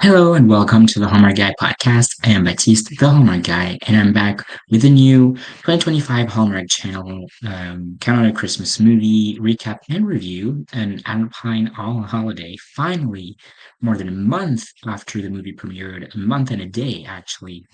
Hello and welcome to the Hallmark Guy Podcast. I am Baptiste, the Hallmark Guy, and I'm back with a new 2025 Hallmark Channel Countdown to Christmas movie recap and review, An Alpine Holiday. Finally, more than a month after the movie premiered, a month and a day actually,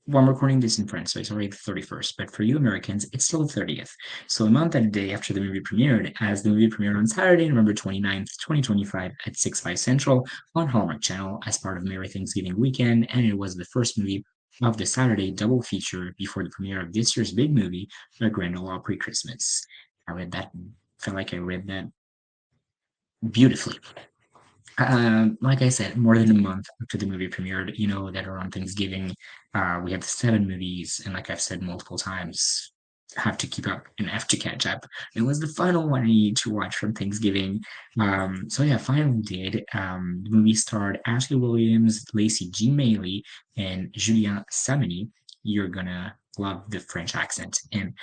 I'm recording this in France, so it's already the 31st, but for you Americans, it's still the 30th. So a month and a day after the movie premiered, as the movie premiered on Saturday, November 29th, 2025 at 6/5 Central on Hallmark Channel as part of Merry Thanksgiving weekend, and it was the first movie of the Saturday double feature before the premiere of this year's big movie, A Grand Ole Opry Christmas. I read that, felt like I read that beautifully. Like I said, more than a month after the movie premiered, you know that around Thanksgiving, we have 7 movies, and like I've said multiple times, have to keep up and have to catch up. It was the final one I need to watch from Thanksgiving. So yeah, finally did. The movie starred Ashley Williams, Lacey Jean Maley, and Julien Samani. You're gonna love the French accent. And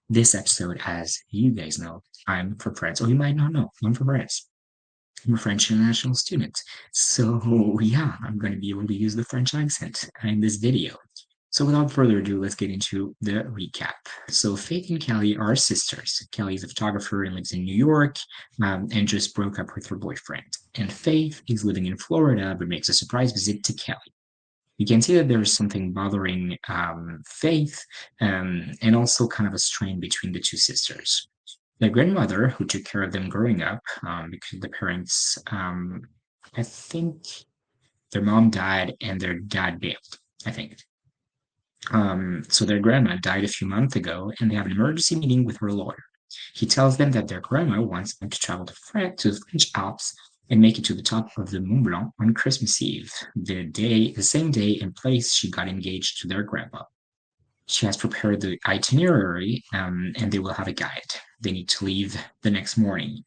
this episode, as you guys know, I'm from France. Or you might not know, I'm from France. I'm a French international student. So yeah, I'm going to be able to use the French accent in this video. So without further ado, let's get into the recap. So Faith and Kelly are sisters. Kelly is a photographer and lives in New York and just broke up with her boyfriend. And Faith is living in Florida but makes a surprise visit to Kelly. You can see that there's something bothering Faith and also kind of a strain between the two sisters. The grandmother who took care of them growing up, because the parents, I think their mom died and their dad bailed, I think. So their grandma died a few months ago and they have an emergency meeting with her lawyer. He tells them that their grandma wants them to travel to France, to the French Alps, and make it to the top of the Mont Blanc on Christmas Eve, the same day and place she got engaged to their grandpa. She has prepared the itinerary, and they will have a guide. They need to leave the next morning.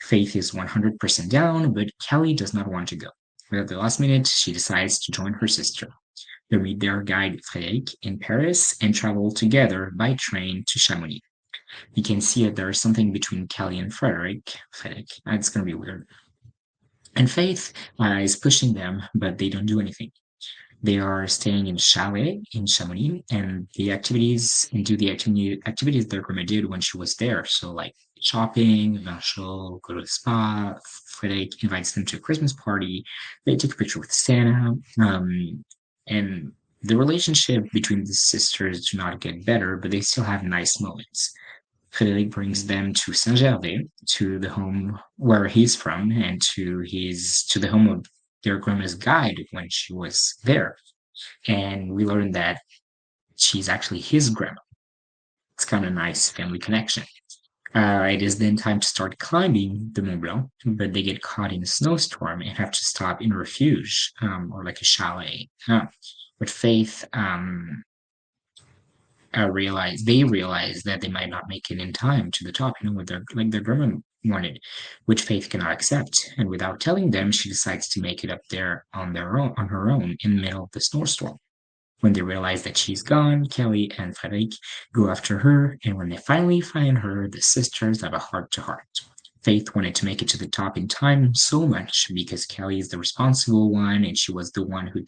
Faith is 100% down, but Kelly does not want to go. But at the last minute, she decides to join her sister. They meet their guide Frédéric in Paris and travel together by train to Chamonix. You can see that there is something between Kelly and Frédéric. It's going to be weird. And Faith is pushing them, but they don't do anything. They are staying in chalet in Chamonix, and activities their grandma did when she was there. So like shopping, Marshall, go to the spa. Frederick invites them to a Christmas party. They take a picture with Santa, and the relationship between the sisters do not get better, but they still have nice moments. Frederic brings them to Saint Gervais, to the home where he's from, and to the home of their grandma's guide when she was there. And we learned that she's actually his grandma. It's kind of a nice family connection. It is then time to start climbing the Mont Blanc, but they get caught in a snowstorm and have to stop in a refuge or like a chalet. But Faith realize that they might not make it in time to the top, what their grandma wanted, which Faith cannot accept. And without telling them, she decides to make it up there on her own in the middle of the snowstorm. When they realize that she's gone, Kelly and Frédéric go after her, and when they finally find her, the sisters have a heart to heart. Faith wanted to make it to the top in time so much because Kelly is the responsible one, and she was the one who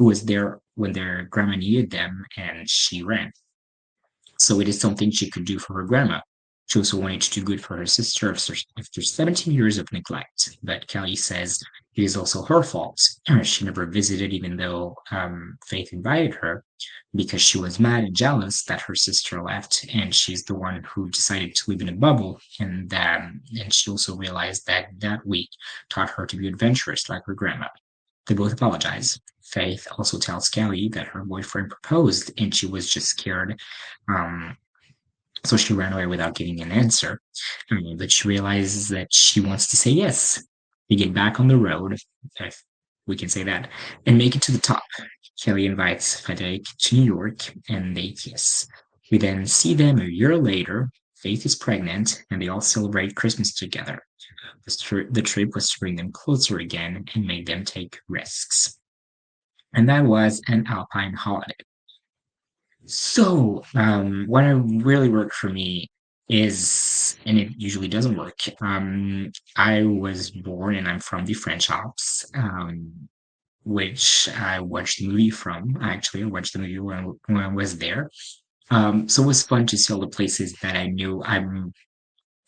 was there when their grandma needed them, and she ran. So it is something she could do for her grandma. She also wanted to do good for her sister after 17 years of neglect. But Kelly says it is also her fault. She never visited, even though Faith invited her, because she was mad and jealous that her sister left, and she's the one who decided to live in a bubble. And she also realized that that week taught her to be adventurous like her grandma. They both apologize. Faith also tells Kelly that her boyfriend proposed and she was just scared. Um, so she ran away without getting an answer. But she realizes that she wants to say yes. They get back on the road, if we can say that, and make it to the top. Kelly invites Frederic to New York and they kiss. We then see them a year later. Faith is pregnant and they all celebrate Christmas together. The trip was to bring them closer again and make them take risks. And that was An Alpine Holiday. So, what really worked for me is and it usually doesn't work. I was born and I'm from the French Alps, which I watched the movie from. Actually, I watched the movie when I was there. So it was fun to see all the places that I knew. I'm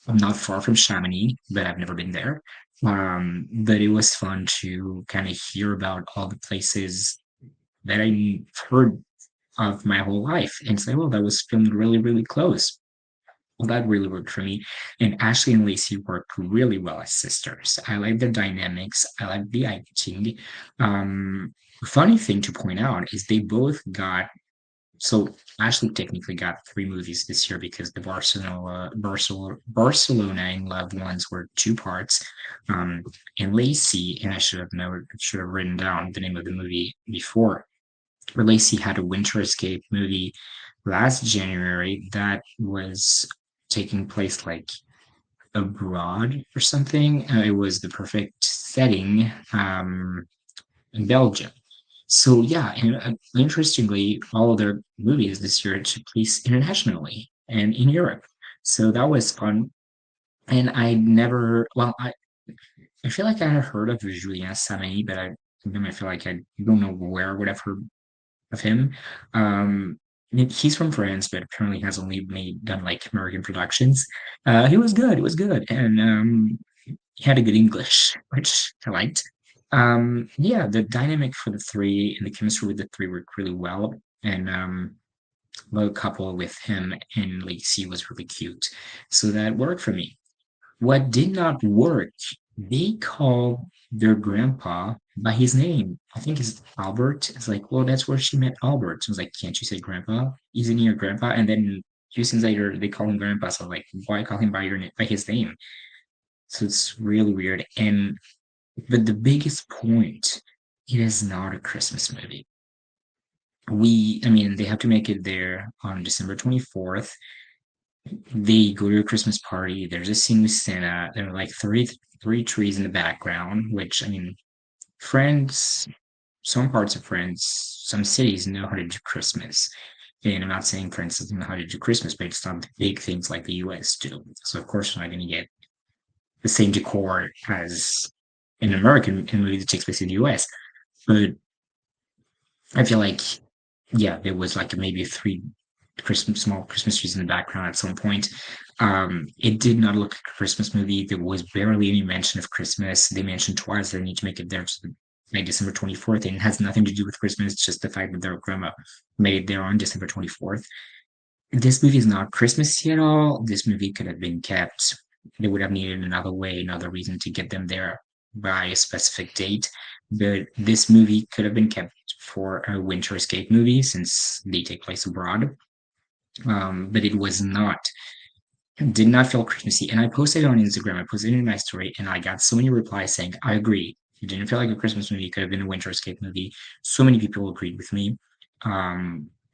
not far from Chamonix, but I've never been there. But it was fun to kind of hear about all the places that I heard of my whole life and say, well, that was filmed really, really close. Well, that really worked for me. And Ashley and Lacey worked really well as sisters. I like their dynamics. I like the acting. Funny thing to point out is they both got so Ashley technically got three movies this year because the Barcelona and Loved Ones were two parts. Um, and Lacey, and I should have written down the name of the movie before. But Lacey had a Winter Escape movie last January that was taking place like abroad or something. It was the perfect setting in Belgium. So yeah, and interestingly, all of their movies this year took place internationally and in Europe. So that was fun. And I never, well, I feel like I had heard of Julien Samay, but I feel like I don't know where I would have heard of him. Um, he's from France, but apparently has only done like American productions. He was good. It was good, and he had a good English, which I liked. Yeah, the dynamic for the three and the chemistry with the three worked really well, and the couple with him and Lacey was really cute, so that worked for me. What did not work, they called their grandpa by his name. I think it's Albert. It's like, well, that's where she met Albert. I was like, can't you say grandpa? Isn't he your grandpa? And then few seasons later, they call him grandpa. So like, why call him by by his name? So it's really weird. And but the biggest point, it is not a Christmas movie. I mean, they have to make it there on December 24th. They go to a Christmas party. There's a scene with Santa. There are like three trees in the background, which I mean, France, some parts of France, some cities know how to do Christmas. And I'm not saying France doesn't know how to do Christmas based on big things like the US do. So of course we're not gonna get the same decor as an American movie that takes place in the US. But I feel like yeah, there was like maybe three small Christmas trees in the background at some point. It did not look like a Christmas movie. There was barely any mention of Christmas. They mentioned twice they need to make it there to like December 24th, and it has nothing to do with Christmas. It's just the fact that their grandma made it there on December 24th. This movie is not Christmassy at all. This movie could have been kept. They would have needed another way, another reason to get them there by a specific date. But this movie could have been kept for a winter escape movie since they take place abroad. But it was not, did not feel Christmassy. And I posted it on Instagram. I posted it in my story, and I got so many replies saying, I agree. It didn't feel like a Christmas movie. It could have been a winter escape movie. So many people agreed with me.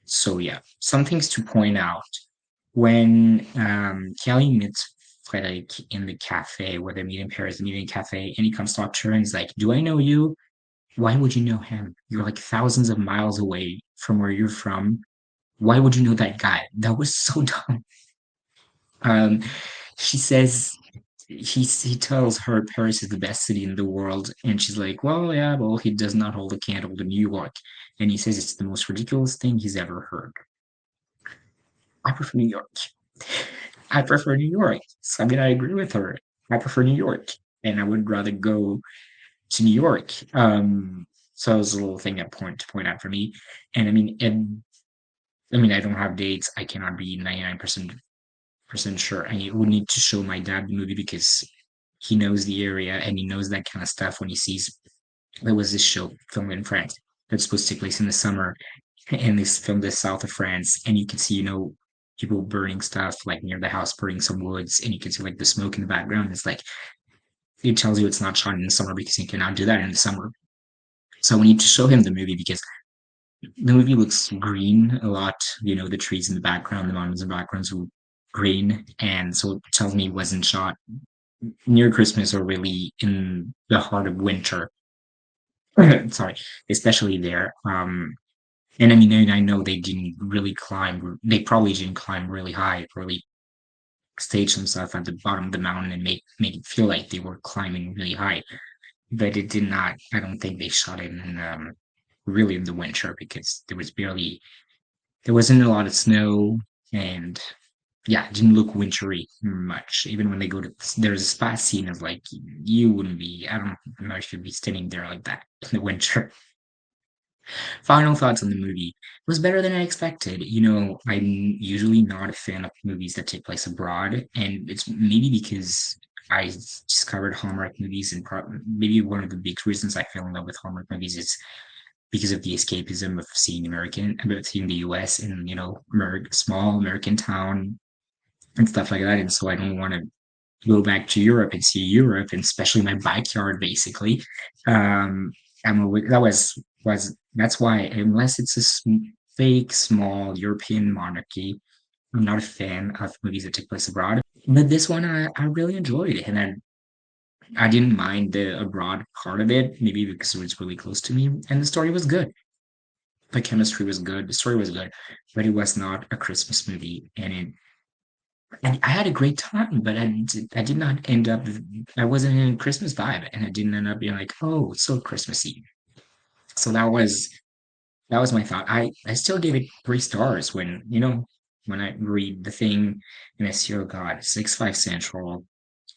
So yeah, some things to point out. When Kelly meets Frederick in the cafe, where they meet in Paris, they meet in a cafe, and he comes to talk to her and he's like, do I know you? Why would you know him? You're like thousands of miles away from where you're from. Why would you know that guy? That was so dumb. Um, she says he tells her Paris is the best city in the world, and she's like, well, yeah, well, he does not hold a candle to New York, and he says it's the most ridiculous thing he's ever heard. I prefer New York. I prefer New York. So, I mean, I agree with her. I prefer New York, and I would rather go to New York. So it was a little thing that to point out for me. And I mean, I don't have dates. I cannot be 99% sure. I would need to show my dad the movie because he knows the area and he knows that kind of stuff when he sees there was this show filmed in France that's supposed to take place in the summer, and this filmed the south of France, and you can see, people burning stuff like near the house, burning some woods, and you can see like the smoke in the background. It's like it tells you it's not shot in the summer because you cannot do that in the summer. So we need to show him the movie because the movie looks green a lot. The trees in the background, the mountains in the background, so green, and so it tells me it wasn't shot near Christmas or really in the heart of winter. Sorry, especially there. And I mean, and I know they didn't really climb. They probably didn't climb really high, really stage themselves at the bottom of the mountain and make it feel like they were climbing really high. But it did not. I don't think they shot it in really in the winter because there wasn't a lot of snow, and yeah, it didn't look wintry much. Even when they go to there's a spot scene of like you wouldn't be. I don't know if you'd be standing there like that in the winter. Final thoughts on the movie. It was better than I expected. I'm usually not a fan of movies that take place abroad, and it's maybe because I discovered Hallmark movies, and maybe one of the big reasons I fell in love with Hallmark movies is because of the escapism of seeing the US in, small American town and stuff like that. And so I don't want to go back to Europe and see Europe, and especially my backyard, basically. Um, that's why, unless it's a fake small European monarchy, I'm not a fan of movies that take place abroad. But this one I really enjoyed, and I didn't mind the abroad part of it, maybe because it was really close to me, and the story was good. The chemistry was good, the story was good, but it was not a Christmas movie, and I had a great time, but I did not end up. I wasn't in a Christmas vibe, and I didn't end up being like, oh, it's so Christmassy. So that was my thought. I still gave it 3 stars when I read the thing and I see, oh God, 6.5 Central,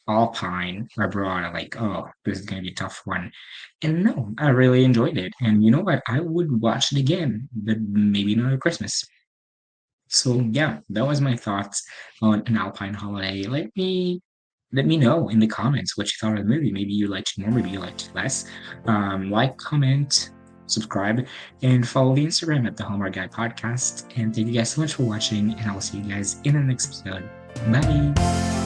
Alpine abroad. I'm like, oh, this is gonna be a tough one. And no, I really enjoyed it. And you know what? I would watch it again, but maybe not at Christmas. So yeah, that was my thoughts on An Alpine Holiday. Let me know in the comments what you thought of the movie. Maybe you liked it more, maybe you liked it less. Like, comment, subscribe, and follow the Instagram at the Hallmark Guy Podcast. And thank you guys so much for watching, and I will see you guys in the next episode. Bye.